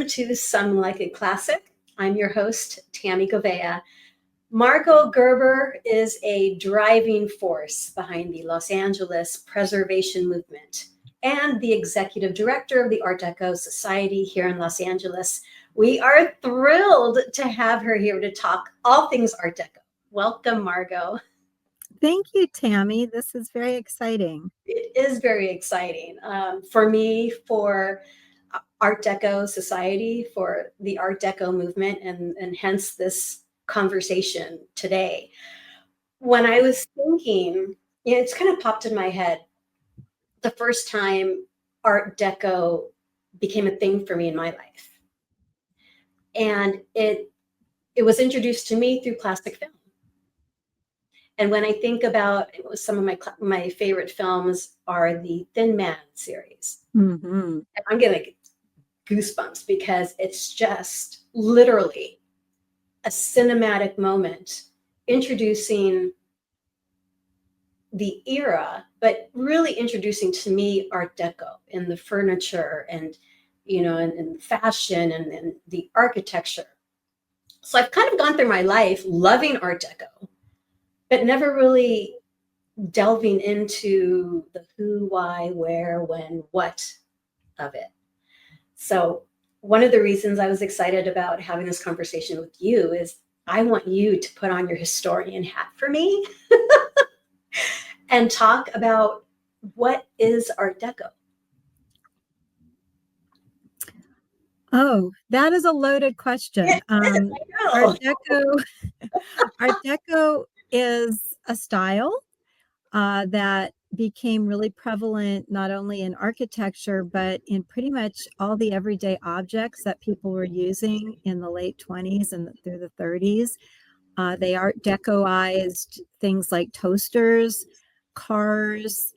Welcome to Some Like It Classic. I'm your host, Tammy Govea. Margot Gerber is a driving force behind the Los Angeles preservation movement and the executive director of the Art Deco Society here in Los Angeles. We are thrilled to have her here to talk all things Art Deco. Welcome, Margot. Thank you, Tammy. This is very exciting. It is very exciting for me, for Art Deco Society, for the Art Deco movement, and hence this conversation today. When I was thinking, it's kind of popped in my head the first time Art Deco became a thing for me in my life. And it was introduced to me through classic film. And when I think about some of my favorite films are the Thin Man series. Mm-hmm. And I'm going to get goosebumps because it's just literally a cinematic moment introducing the era, but really introducing to me Art Deco in the furniture and, and fashion and the architecture. So I've kind of gone through my life loving Art Deco, but never really delving into the who, why, where, when, what of it. So one of the reasons I was excited about having this conversation with you is I want you to put on your historian hat for me and talk about what is Art Deco. Oh, that is a loaded question. Art Deco is a style that became really prevalent not only in architecture, but in pretty much all the everyday objects that people were using in the late 20s and through the 30s. They Art Decoized things like toasters, cars,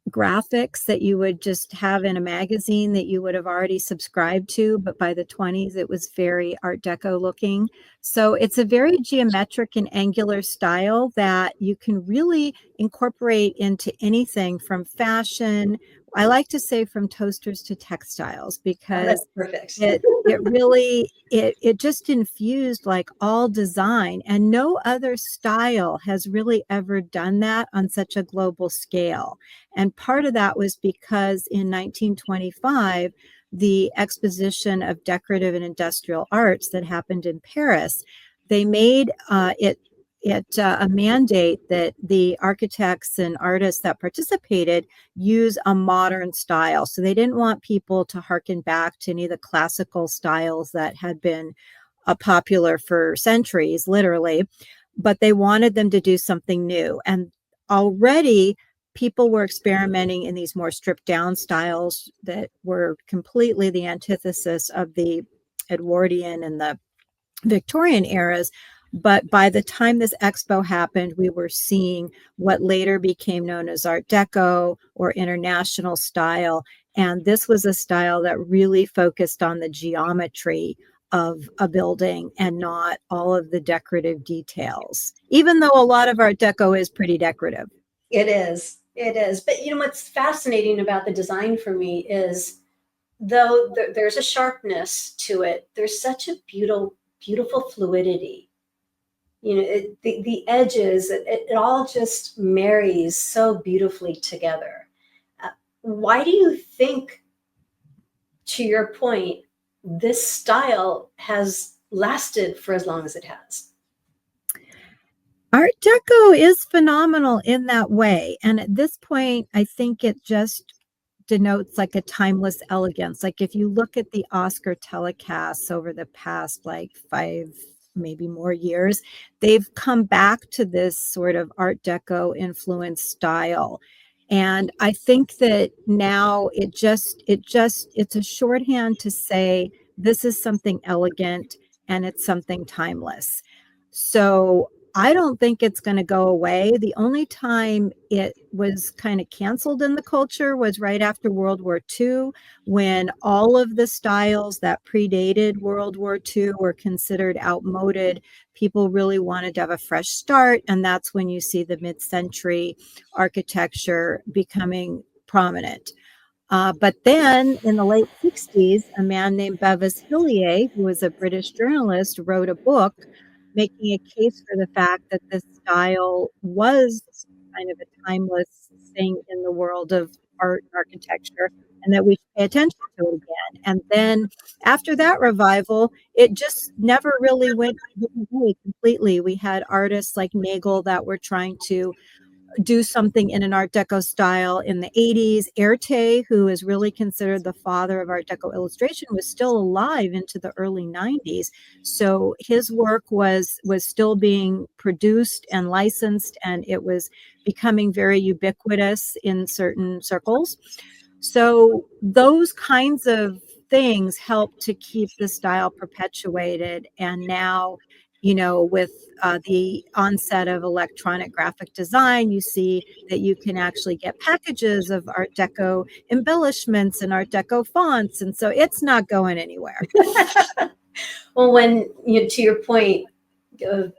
graphics that you would just have in a magazine that you would have already subscribed to, but by the 20s it was very Art Deco looking. So it's a very geometric and angular style that you can really incorporate into anything from fashion. I like to say from toasters to textiles, because it really just infused like all design, and no other style has really ever done that on such a global scale. And part of that was because in 1925, the Exposition of Decorative and Industrial Arts that happened in Paris, they made it a mandate that the architects and artists that participated use a modern style. So they didn't want people to harken back to any of the classical styles that had been popular for centuries, literally, but they wanted them to do something new. And already people were experimenting in these more stripped down styles that were completely the antithesis of the Edwardian and the Victorian eras. But by the time this expo happened, we were seeing what later became known as Art Deco or international style. And this was a style that really focused on the geometry of a building and not all of the decorative details, even though a lot of Art Deco is pretty decorative. It is. But what's fascinating about the design for me is, though there's a sharpness to it, there's such a beautiful fluidity. The edges, it all just marries so beautifully together. Why do you think, to your point, this style has lasted for as long as it has? Art Deco is phenomenal in that way. And at this point, I think it just denotes like a timeless elegance. Like if you look at the Oscar telecasts over the past like 5, maybe more years, they've come back to this sort of Art Deco influenced style. And I think that now it's a shorthand to say this is something elegant and it's something timeless. So I don't think it's going to go away. The only time it was kind of canceled in the culture was right after World War II, when all of the styles that predated World War II were considered outmoded. People really wanted to have a fresh start, and that's when you see the mid-century architecture becoming prominent. But then in the late 60s, a man named Bevis Hillier, who was a British journalist, wrote a book making a case for the fact that this style was kind of a timeless thing in the world of art and architecture, and that we should pay attention to it again. And then after that revival, it just never really went away completely. We had artists like Nagel that were trying to do something in an Art Deco style in the 80s. Erte, who is really considered the father of Art Deco illustration, was still alive into the early 90s. So his work was still being produced and licensed, and it was becoming very ubiquitous in certain circles. So those kinds of things help to keep the style perpetuated. And now, with the onset of electronic graphic design, you see that you can actually get packages of Art Deco embellishments and Art Deco fonts. And so it's not going anywhere. Well, to your point of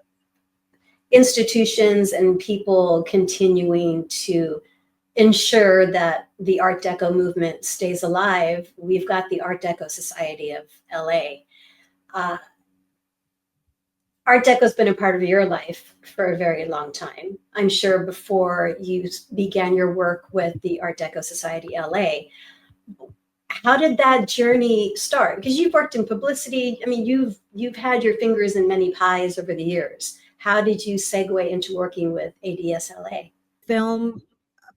institutions and people continuing to ensure that the Art Deco movement stays alive, we've got the Art Deco Society of LA. Art Deco has been a part of your life for a very long time. I'm sure before you began your work with the Art Deco Society LA. How did that journey start? Because you've worked in publicity. I mean, you've had your fingers in many pies over the years. How did you segue into working with ADSLA? Film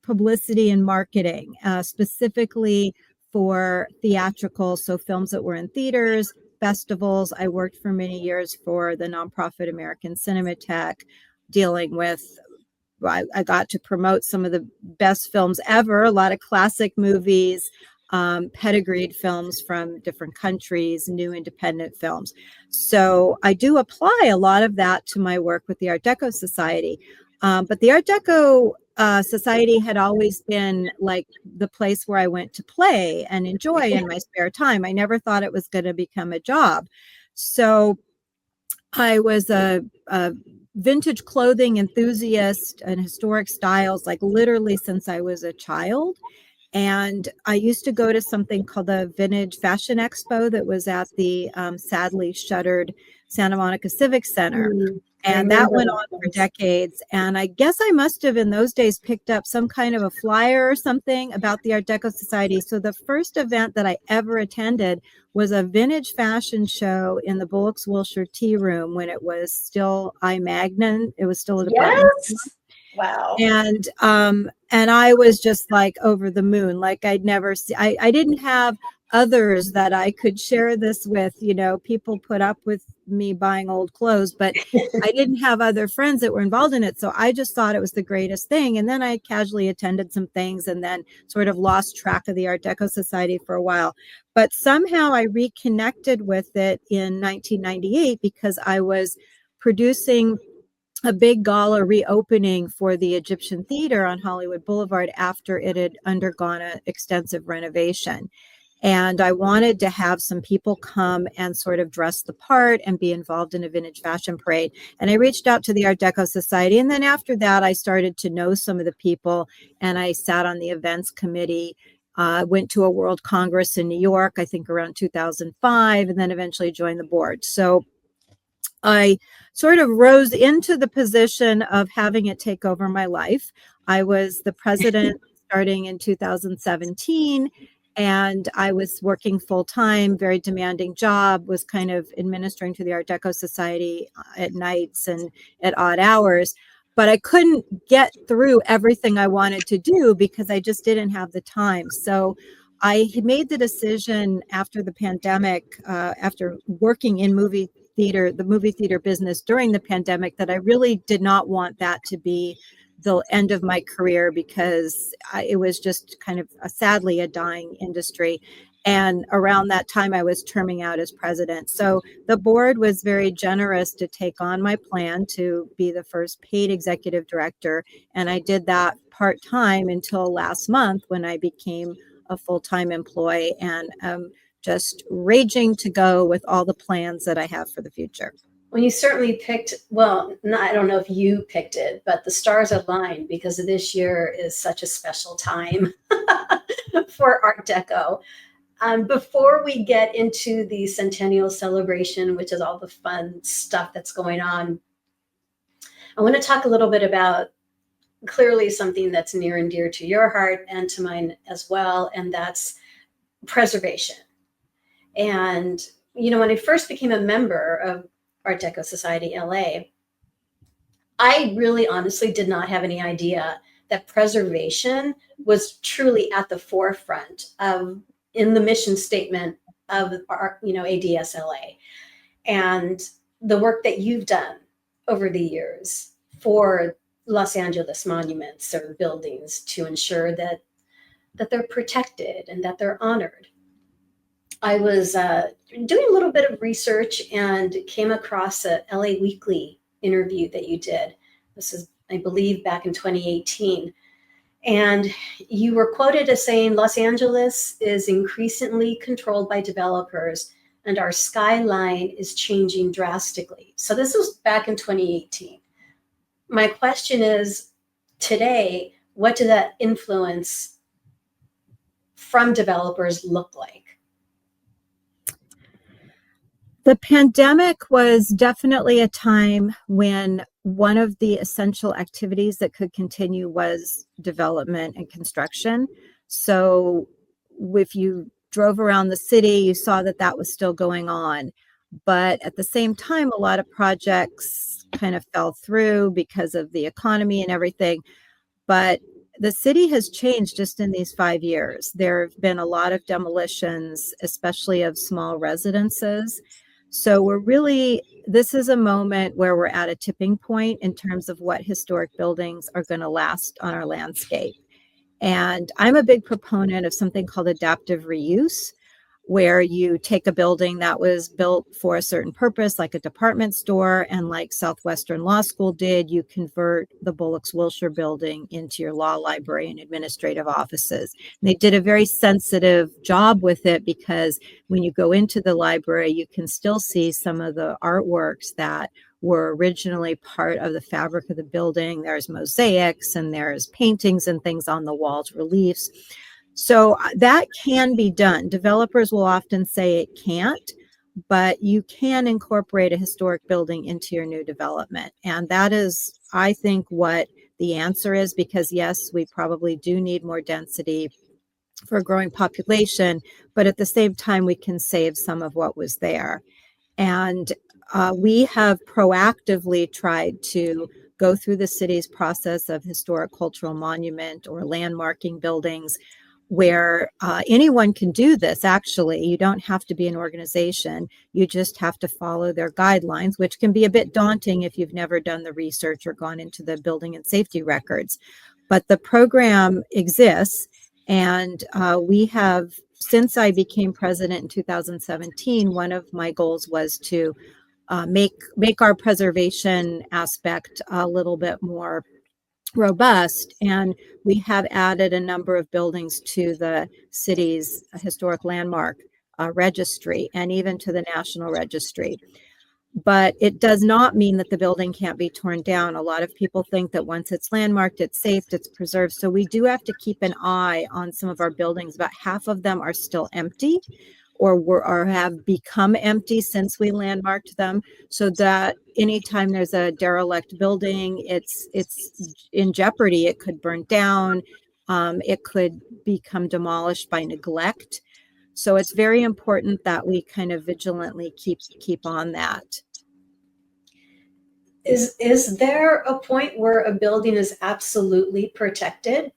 publicity and marketing, specifically for theatrical, so films that were in theaters, festivals. I worked for many years for the nonprofit American Cinematheque, dealing with I got to promote some of the best films ever, a lot of classic movies, pedigreed films from different countries, new independent films. So I do apply a lot of that to my work with the Art Deco Society. But the Art Deco Society had always been like the place where I went to play and enjoy in my spare time. I never thought it was going to become a job. So I was a vintage clothing enthusiast and historic styles, like literally since I was a child. And I used to go to something called the Vintage Fashion Expo that was at the sadly shuttered Santa Monica Civic Center. And that went on for decades. And I guess I must have in those days picked up some kind of a flyer or something about the Art Deco Society. So the first event that I ever attended was a vintage fashion show in the Bullocks Wilshire Tea Room when it was still iMagnon. It was still a department. Yes. Wow. And I was just like over the moon. Like I'd never see, I didn't have others that I could share this with. People put up with me buying old clothes, but I didn't have other friends that were involved in it. So I just thought it was the greatest thing. And then I casually attended some things and then sort of lost track of the Art Deco Society for a while. But somehow I reconnected with it in 1998 because I was producing a big gala reopening for the Egyptian Theater on Hollywood Boulevard after it had undergone an extensive renovation. And I wanted to have some people come and sort of dress the part and be involved in a vintage fashion parade. And I reached out to the Art Deco Society. And then after that, I started to know some of the people and I sat on the events committee. Went to a World Congress in New York, I think around 2005, and then eventually joined the board. So I sort of rose into the position of having it take over my life. I was the president starting in 2017, and I was working full time, very demanding job, was kind of administering to the Art Deco Society at nights and at odd hours. But I couldn't get through everything I wanted to do because I just didn't have the time. So I had made the decision after the pandemic, after working in the movie theater business during the pandemic, that I really did not want that to be the end of my career because it was just kind of sadly a dying industry. And around that time, I was terming out as president. So the board was very generous to take on my plan to be the first paid executive director. And I did that part-time until last month when I became a full-time employee and just raging to go with all the plans that I have for the future. Well, you certainly picked, well, no, I don't know if you picked it, but the stars aligned because this year is such a special time for Art Deco. Before we get into the Centennial celebration, which is all the fun stuff that's going on, I want to talk a little bit about clearly something that's near and dear to your heart and to mine as well, and that's preservation. And, you know, when I first became a member of Art Deco Society LA, I really honestly did not have any idea that preservation was truly at the forefront of in the mission statement of our, you know, ADSLA, and the work that you've done over the years for Los Angeles monuments or buildings to ensure that they're protected and that they're honored. I was doing a little bit of research and came across a LA Weekly interview that you did. This is, I believe, back in 2018. And you were quoted as saying, Los Angeles is increasingly controlled by developers and our skyline is changing drastically. So this was back in 2018. My question is, today, what did that influence from developers look like? The pandemic was definitely a time when one of the essential activities that could continue was development and construction. So if you drove around the city, you saw that that was still going on. But at the same time, a lot of projects kind of fell through because of the economy and everything. But the city has changed just in these 5 years. There have been a lot of demolitions, especially of small residences. So this is a moment where we're at a tipping point in terms of what historic buildings are going to last on our landscape. And I'm a big proponent of something called adaptive reuse, where you take a building that was built for a certain purpose, like a department store, and like Southwestern Law School did, you convert the Bullocks-Wilshire building into your law library and administrative offices. And they did a very sensitive job with it because when you go into the library, you can still see some of the artworks that were originally part of the fabric of the building. There's mosaics and there's paintings and things on the walls, reliefs. So that can be done. Developers will often say it can't, but you can incorporate a historic building into your new development. And that is, I think, what the answer is, because yes, we probably do need more density for a growing population, but at the same time, we can save some of what was there. And we have proactively tried to go through the city's process of historic cultural monument or landmarking buildings, where anyone can do this. Actually, you don't have to be an organization. You just have to follow their guidelines, which can be a bit daunting if you've never done the research or gone into the building and safety records. But the program exists, and we have, since I became president in 2017, one of my goals was to make our preservation aspect a little bit more robust, and we have added a number of buildings to the city's historic landmark registry and even to the National Registry. But it does not mean that the building can't be torn down. A lot of people think that once it's landmarked, it's safe, it's preserved. So we do have to keep an eye on some of our buildings. About half of them are still empty or have become empty since we landmarked them, so that anytime there's a derelict building, it's in jeopardy. It could burn down, it could become demolished by neglect. So it's very important that we kind of vigilantly keep on that. Is there a point where a building is absolutely protected?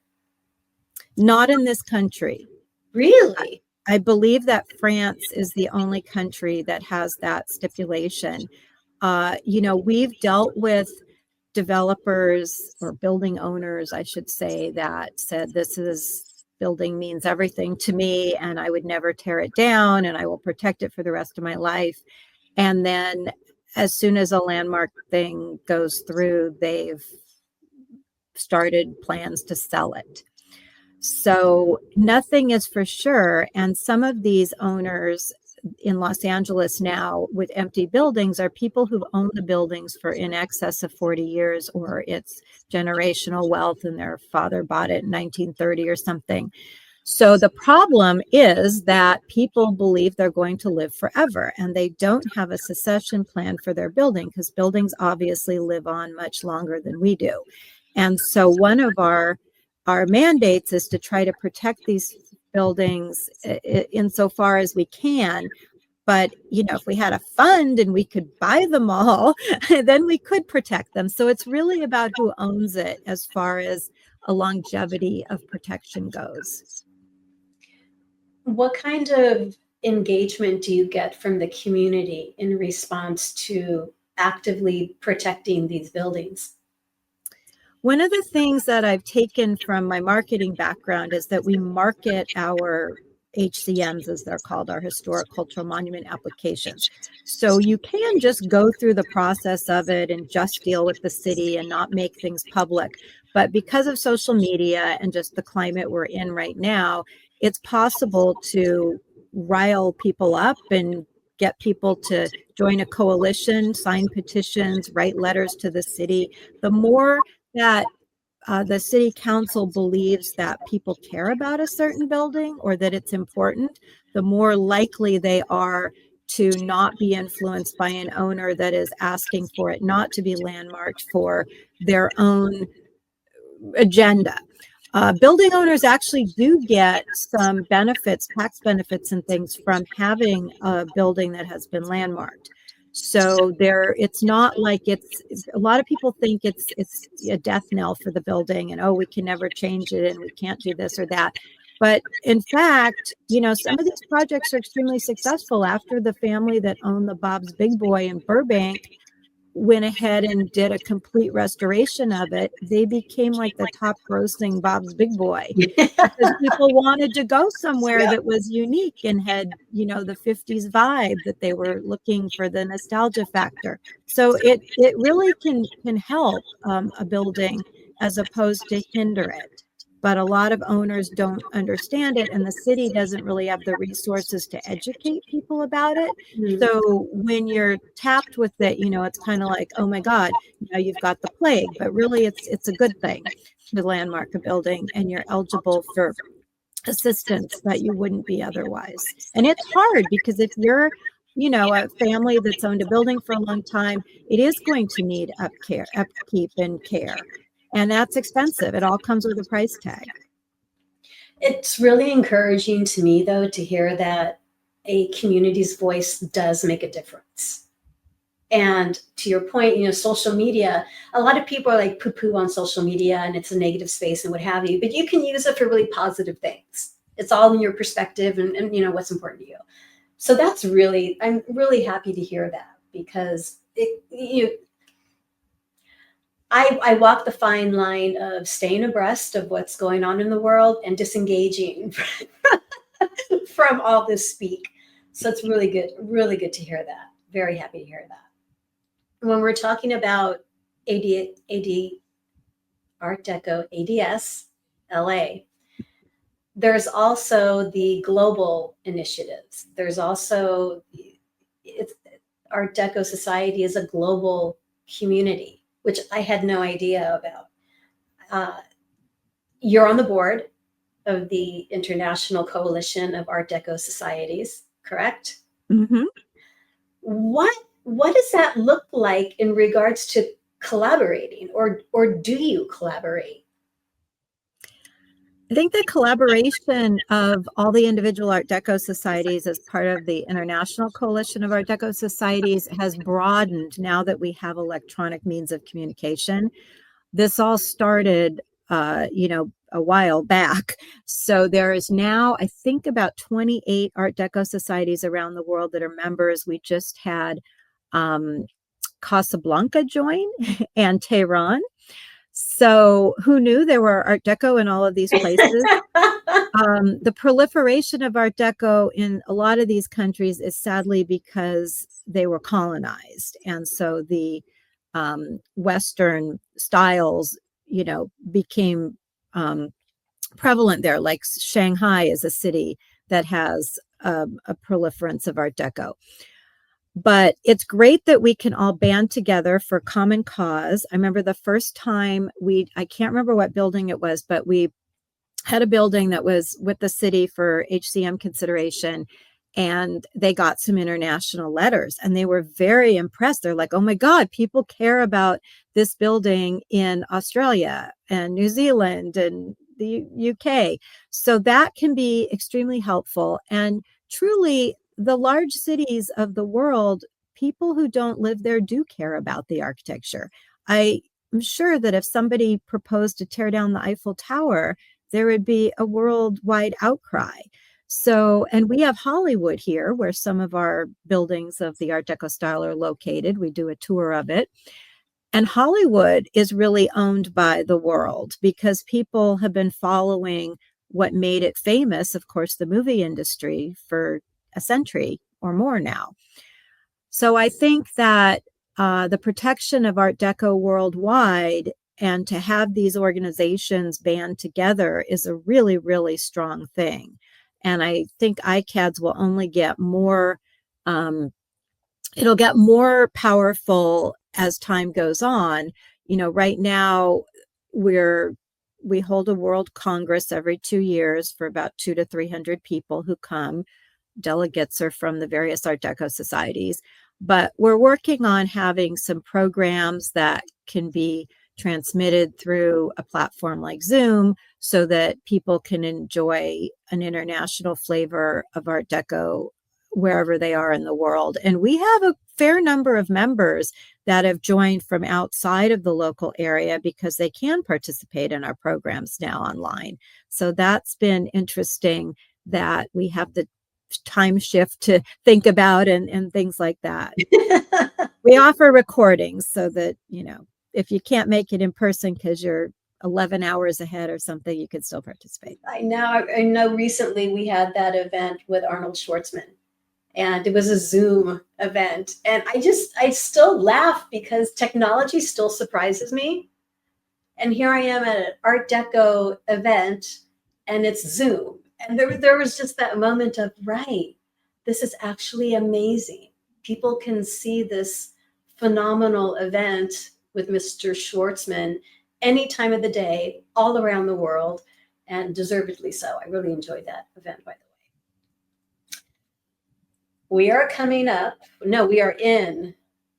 Not in this country. Really? I believe that France is the only country that has that stipulation. We've dealt with developers or building owners, I should say, that said, building means everything to me and I would never tear it down and I will protect it for the rest of my life. And then as soon as a landmark thing goes through, they've started plans to sell it. So nothing is for sure. And some of these owners in Los Angeles now with empty buildings are people who've owned the buildings for in excess of 40 years, or it's generational wealth and their father bought it in 1930 or something. So the problem is that people believe they're going to live forever, and they don't have a succession plan for their building, because buildings obviously live on much longer than we do. And so one of our mandates is to try to protect these buildings insofar as we can. But, if we had a fund and we could buy them all, then we could protect them. So it's really about who owns it as far as a longevity of protection goes. What kind of engagement do you get from the community in response to actively protecting these buildings? One of the things that I've taken from my marketing background is that we market our HCMs, as they're called, our historic cultural monument applications. So you can just go through the process of it and just deal with the city and not make things public. But because of social media and just the climate we're in right now, it's possible to rile people up and get people to join a coalition, sign petitions, write letters to the city. The more that the city council believes that people care about a certain building or that it's important, the more likely they are to not be influenced by an owner that is asking for it not to be landmarked for their own agenda. Building owners actually do get some benefits, tax benefits and things from having a building that has been landmarked. So it's not like it's a lot of people think it's a death knell for the building and, oh, we can never change it and we can't do this or that. But in fact, some of these projects are extremely successful. After the family that owned the Bob's Big Boy in Burbank went ahead and did a complete restoration of it, they became like the top grossing Bob's Big Boy because people wanted to go somewhere that was unique and had, the 50s vibe, that they were looking for the nostalgia factor. So it really can help a building as opposed to hinder it. But a lot of owners don't understand it, and the city doesn't really have the resources to educate people about it. So when you're tapped with it, it's kind of like, oh my God, you've got the plague, but really it's a good thing to landmark a building, and you're eligible for assistance that you wouldn't be otherwise. And it's hard because if you're, a family that's owned a building for a long time, it is going to need upkeep and care. And that's expensive. It all comes with a price tag. It's really encouraging to me, though, to hear that a community's voice does make a difference. And to your point, social media, a lot of people are like poo-poo on social media and it's a negative space and what have you, but you can use it for really positive things. It's all in your perspective and what's important to you. So I'm really happy to hear that, because I walk the fine line of staying abreast of what's going on in the world and disengaging from all this speak. So it's really good to hear that. Very happy to hear that. When we're talking about AD Art Deco, ADS, LA, there's also the global initiatives. There's also, Art Deco Society is a global community, which I had no idea about. You're on the board of the International Coalition of Art Deco Societies, correct? Mm-hmm. What does that look like in regards to collaborating, or do you collaborate? I think the collaboration of all the individual Art Deco societies as part of the International Coalition of Art Deco Societies has broadened now that we have electronic means of communication. This all started, a while back. So there is now, I think, about 28 Art Deco societies around the world that are members. We just had Casablanca join and Tehran. So who knew there were Art Deco in all of these places? The proliferation of Art Deco in a lot of these countries is sadly because they were colonized. And so the Western styles, became prevalent there. Like Shanghai is a city that has a proliferance of Art Deco. But it's great that we can all band together for common cause. I remember the first time I can't remember what building it was, but we had a building that was with the city for HCM consideration, and they got some international letters and they were very impressed. They're like, oh my God, people care about this building in Australia and New Zealand and the UK. So that can be extremely helpful. And truly, the large cities of the world, people who don't live there do care about the architecture. I'm sure that if somebody proposed to tear down the Eiffel Tower, there would be a worldwide outcry. So, and we have Hollywood here, where some of our buildings of the Art Deco style are located. We do a tour of it. And Hollywood is really owned by the world because people have been following what made it famous, of course, the movie industry for a century or more now. So I think that the protection of Art Deco worldwide and to have these organizations band together is a really, really strong thing. And I think ICADS will only get more, it'll get more powerful as time goes on. Right now we hold a World Congress every 2 years for about 200 to 300 people who come. Delegates are from the various Art Deco societies, but we're working on having some programs that can be transmitted through a platform like Zoom so that people can enjoy an international flavor of Art Deco wherever they are in the world. And we have a fair number of members that have joined from outside of the local area because they can participate in our programs now online. So that's been interesting that we have the time shift to think about and things like that. We offer recordings so that, if you can't make it in person because you're 11 hours ahead or something, you can still participate. I know recently we had that event with Arnold Schwartzman, and it was a Zoom event. And I still laugh because technology still surprises me. And here I am at an Art Deco event and it's Zoom. And there was just that moment of, right, this is actually amazing. People can see this phenomenal event with Mr. Schwartzman any time of the day, all around the world, and deservedly so. I really enjoyed that event, by the way. We are in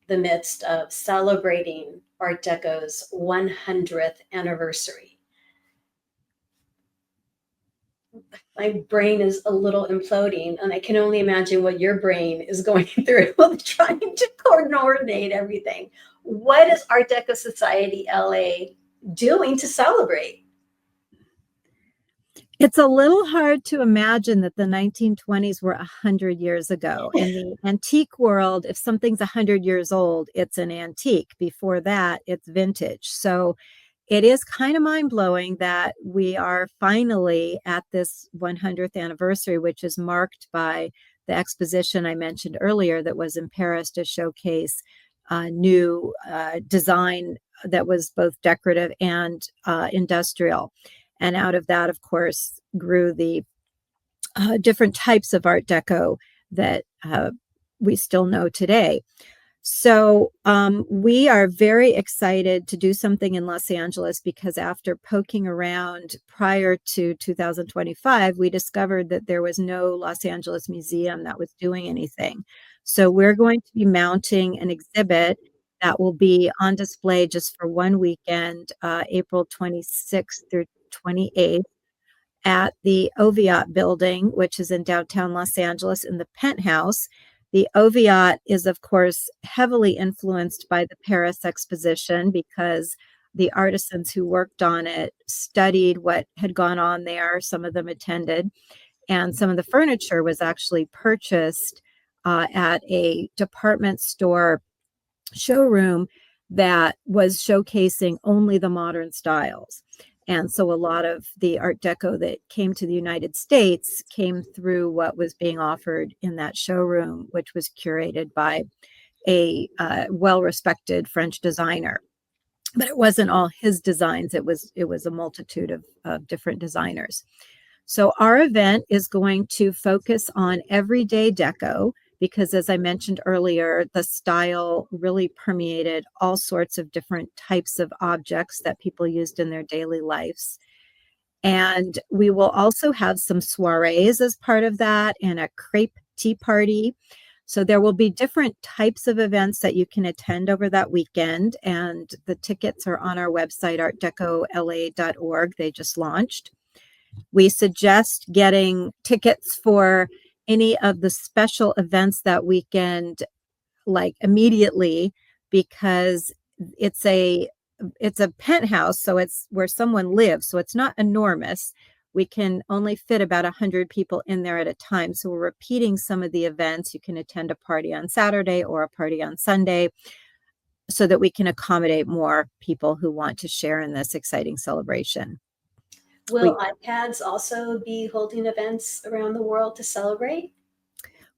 the midst of celebrating Art Deco's 100th anniversary. My brain is a little imploding, and I can only imagine what your brain is going through trying to coordinate everything. What is Art Deco Society LA doing to celebrate? It's a little hard to imagine that the 1920s were 100 years ago. In the antique world, if something's 100 years old, it's an antique. Before that, it's vintage. So it is kind of mind-blowing that we are finally at this 100th anniversary, which is marked by the exposition I mentioned earlier that was in Paris to showcase new design that was both decorative and industrial. And out of that, of course, grew the different types of Art Deco that we still know today. So we are very excited to do something in Los Angeles because after poking around prior to 2025, we discovered that there was no Los Angeles museum that was doing anything. So we're going to be mounting an exhibit that will be on display just for one weekend, April 26th through 28th at the Oviatt building, which is in downtown Los Angeles in the penthouse. The Oviatt is, of course, heavily influenced by the Paris exposition because the artisans who worked on it studied what had gone on there. Some of them attended, and some of the furniture was actually purchased at a department store showroom that was showcasing only the modern styles. And so a lot of the Art Deco that came to the United States came through what was being offered in that showroom, which was curated by a well-respected French designer. But it wasn't all his designs. It was a multitude of different designers. So our event is going to focus on everyday deco because, as I mentioned earlier, the style really permeated all sorts of different types of objects that people used in their daily lives. And we will also have some soirees as part of that and a crepe tea party. So there will be different types of events that you can attend over that weekend. And the tickets are on our website, artdecola.org. They just launched. We suggest getting tickets for any of the special events that weekend, like immediately, because it's a it's a penthouse, so it's where someone lives, so it's not enormous. We can only fit about 100 people in there at a time, so we're repeating some of the events. You can attend a party on Saturday or a party on Sunday so that we can accommodate more people who want to share in this exciting celebration. Will iPads also be holding events around the world to celebrate?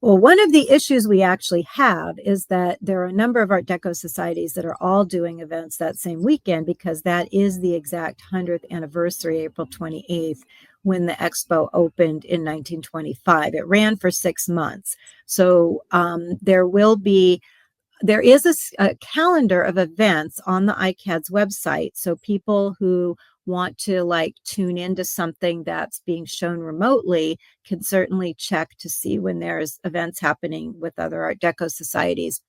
Well, one of the issues we actually have is that there are a number of Art Deco societies that are all doing events that same weekend because that is the exact 100th anniversary, April 28th, when the expo opened in 1925. It ran for 6 months. So there is a calendar of events on the ICAD's website. So people who want to like tune into something that's being shown remotely can certainly check to see when there's events happening with other Art Deco societies.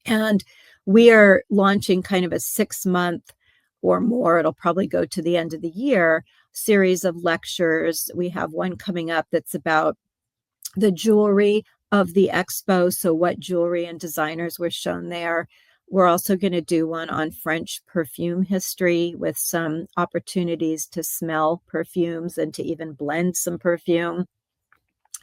And we are launching kind of a 6-month or more, it'll probably go to the end of the year, series of lectures. We have one coming up that's about the jewelry of the expo. So what jewelry and designers were shown there. We're also going to do one on French perfume history with some opportunities to smell perfumes and to even blend some perfume.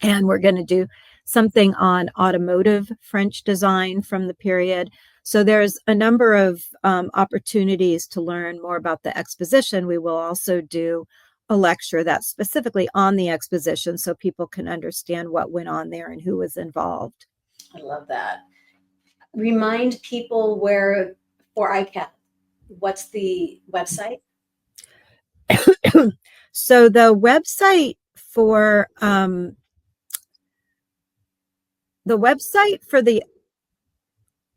And we're going to do something on automotive French design from the period. So there's a number of opportunities to learn more about the exposition. We will also do a lecture that's specifically on the exposition so people can understand what went on there and who was involved. I love that. Remind people where, for ICAD, what's the website? So the website for the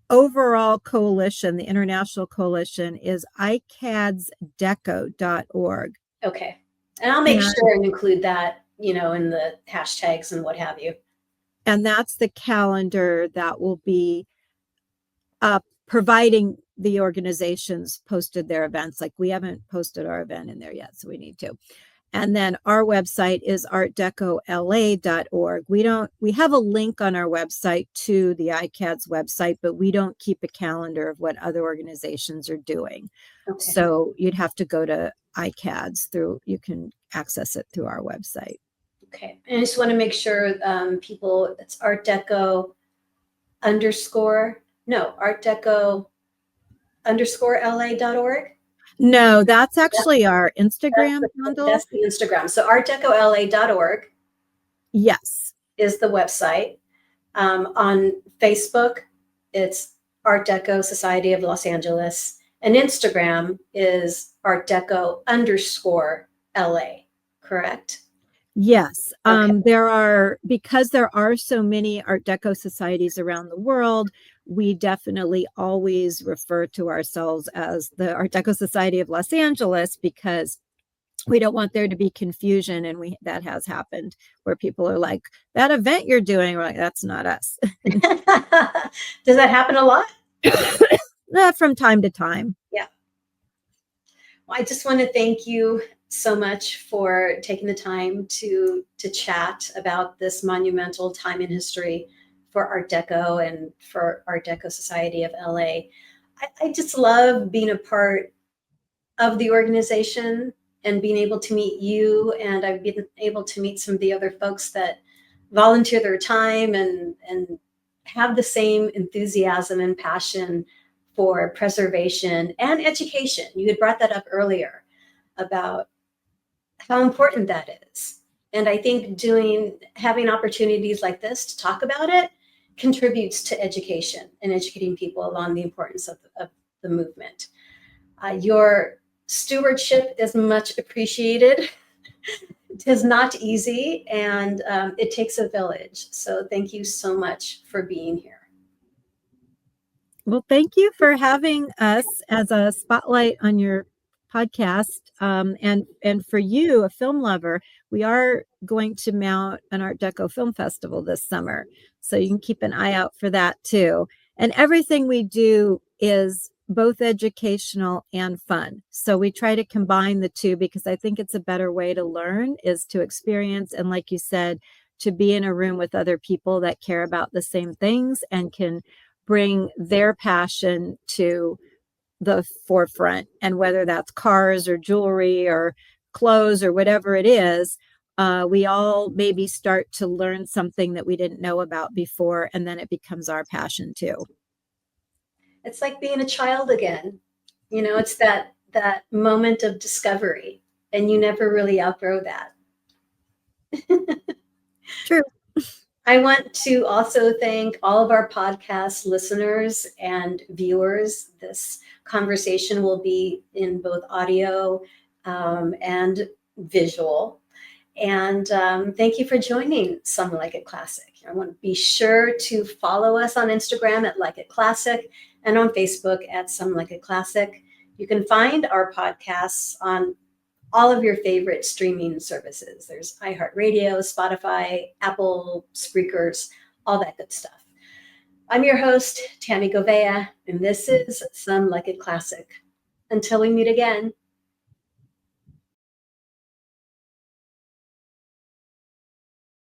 overall coalition, the international coalition, is icadsdeco.org. Okay. And I'll make sure and include that, in the hashtags and what have you. And that's the calendar that will be providing the organizations posted their events. Like we haven't posted our event in there yet, so we need to. And then our website is artdecola.org. We have a link on our website to the ICAD's website, but we don't keep a calendar of what other organizations are doing. Okay. So you'd have to go to ICAD's you can access it through our website. Okay. And I just want to make sure people, it's artdeco_la.org. No, that's actually our Instagram handle. That's the Instagram. So artdecola.org. Yes. Is the website. On Facebook, it's Art Deco Society of Los Angeles. And Instagram is artdeco_LA, correct? Yes. Okay. Because there are so many Art Deco societies around the world, we definitely always refer to ourselves as the Art Deco Society of Los Angeles because we don't want there to be confusion. And that has happened where people are like, that event you're doing, we're like, that's not us. Does that happen a lot? From time to time. Yeah. Well, I just want to thank you so much for taking the time to chat about this monumental time in history for Art Deco and for Art Deco Society of LA. I just love being a part of the organization and being able to meet you, and I've been able to meet some of the other folks that volunteer their time and have the same enthusiasm and passion for preservation and education. You had brought that up earlier about how important that is. And I think having opportunities like this to talk about it contributes to education and educating people on the importance of the movement. Your stewardship is much appreciated. It is not easy, and it takes a village. So thank you so much for being here. Well, thank you for having us as a spotlight on your podcast. And for you, a film lover, we are going to mount an Art Deco film festival this summer. So you can keep an eye out for that too. And everything we do is both educational and fun. So we try to combine the two because I think it's a better way to learn is to experience. And like you said, to be in a room with other people that care about the same things and can bring their passion to the forefront. And whether that's cars or jewelry or clothes or whatever it is, we all maybe start to learn something that we didn't know about before, and then it becomes our passion too. It's like being a child again. It's that moment of discovery, and you never really outgrow that. True. I want to also thank all of our podcast listeners and viewers. This conversation will be in both audio and visual. And thank you for joining Some Like It Classic. I want to be sure to follow us on Instagram at Like It Classic and on Facebook at Some Like It Classic. You can find our podcasts on all of your favorite streaming services. There's iHeartRadio, Spotify, Apple, Spreakers, all that good stuff. I'm your host, Tammy Govea, and this is Some Like It Classic. Until we meet again.